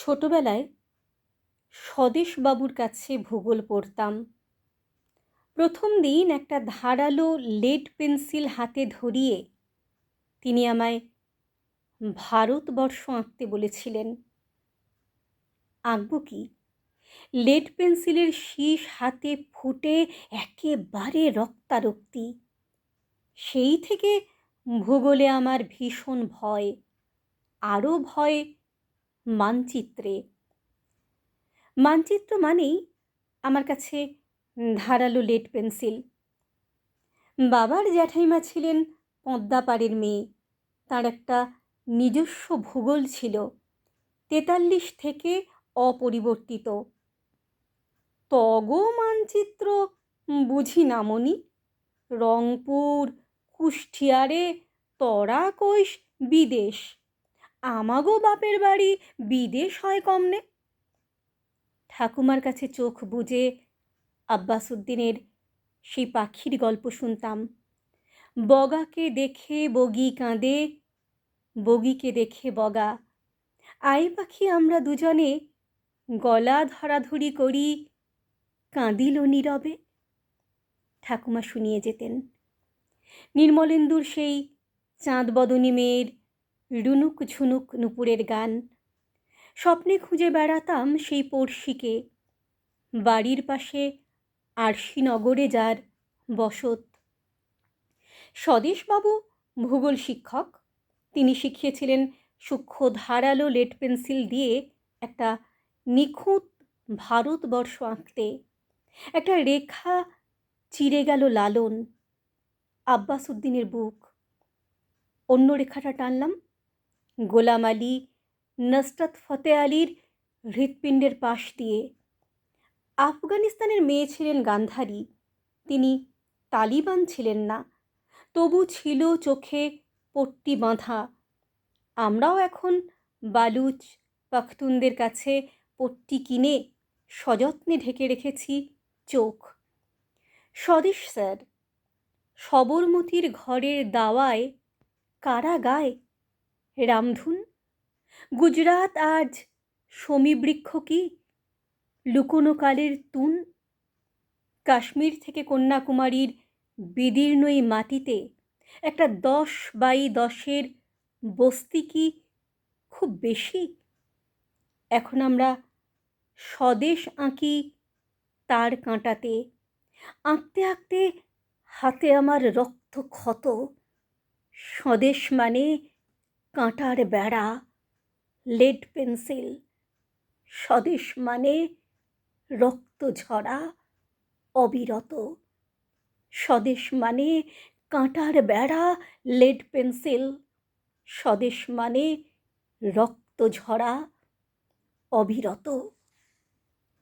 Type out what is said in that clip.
ছোটবেলায় স্বদেশবাবুর কাছে ভূগোল পড়তাম। প্রথম দিন একটা ধারালো লেড পেন্সিল হাতে ধরিয়ে তিনি আমায় ভারতবর্ষ আঁকতে বলেছিলেন। আঁকব কি? লেড পেন্সিলের শীষ হাতে ফুটে একেবারে রক্তারক্তি। সেই থেকে ভূগোলে আমার ভীষণ ভয়, আরও ভয় মানচিত্রে। মানচিত্র মানেই আমার কাছে ধারালো লেড পেন্সিল। বাবার জ্যাঠাইমা ছিলেন পদ্মাপাড়ের মেয়ে। তার একটা নিজস্ব ভূগোল ছিল, 43 থেকে অপরিবর্তিত। তগ মানচিত্র বুঝি নামনি। রংপুর, কুষ্টিয়ারে তরা কইস বিদেশ। আমাগো বাপের বাড়ি বিদেশ হয় কমনে। ঠাকুমার কাছে চোখ বুজে আব্বাস উদ্দিনের সেই পাখির গল্প শুনতাম। বগাকে দেখে বগি কাঁদে, বগিকে দেখে বগা। আই পাখি আমরা দুজনে গলা ধরাধরি করি, কাঁদিল নীরবে। ঠাকুমা শুনিয়ে যেতেন। নির্মলেন্দুর সেই চাঁদ বদনী মেয়ের রুনুক ঝুনুক নুপুরের গান। স্বপ্নে খুঁজে বেড়াতাম সেই পড়শিকে, বাড়ির পাশে আরশিনগরে যার বসত। স্বদেশবাবু ভূগোল শিক্ষক। তিনি শিখিয়েছিলেন সূক্ষ্ম ধারালো লেড পেন্সিল দিয়ে একটা নিখুঁত ভারতবর্ষ আঁকতে। একটা রেখা চিরে গেল লালন, আব্বাস উদ্দিনের বুক। অন্য রেখাটা টানলাম, গোলাম আলী, নসরত ফতে আলীর হৃৎপিণ্ডের পাশ দিয়ে। আফগানিস্তানের মেয়ে ছিলেন গান্ধারী। তিনি তালিবান ছিলেন না, তবু ছিল চোখে পট্টি বাঁধা। আমরাও এখন বালুচ পাখতুনদের কাছে পট্টি কিনে সযত্নে ঢেকে রেখেছি চোখ। স্বদেশ স্যার, সবরমতীর ঘরের দাওয়ায় কারা গায় রামধুন? গুজরাট আজ শমীবৃক্ষ কি লুকোনো কালের তুন? কাশ্মীর থেকে কন্যাকুমারীর বিদীর্ণ এই মাটিতে একটা 10x10 বস্তি কি খুব বেশি? এখন আমরা স্বদেশ আঁকি তার কাঁটাতে। আঁকতে আঁকতে হাতে আমার রক্ত ক্ষত। স্বদেশ মানে কাঁটার বেড়া, লেড পেন্সিল। স্বদেশ মানে রক্ত ঝরা অবিরত। স্বদেশ মানে কাঁটার বেড়া, লেড পেন্সিল। স্বদেশ মানে রক্ত ঝরা অবিরত।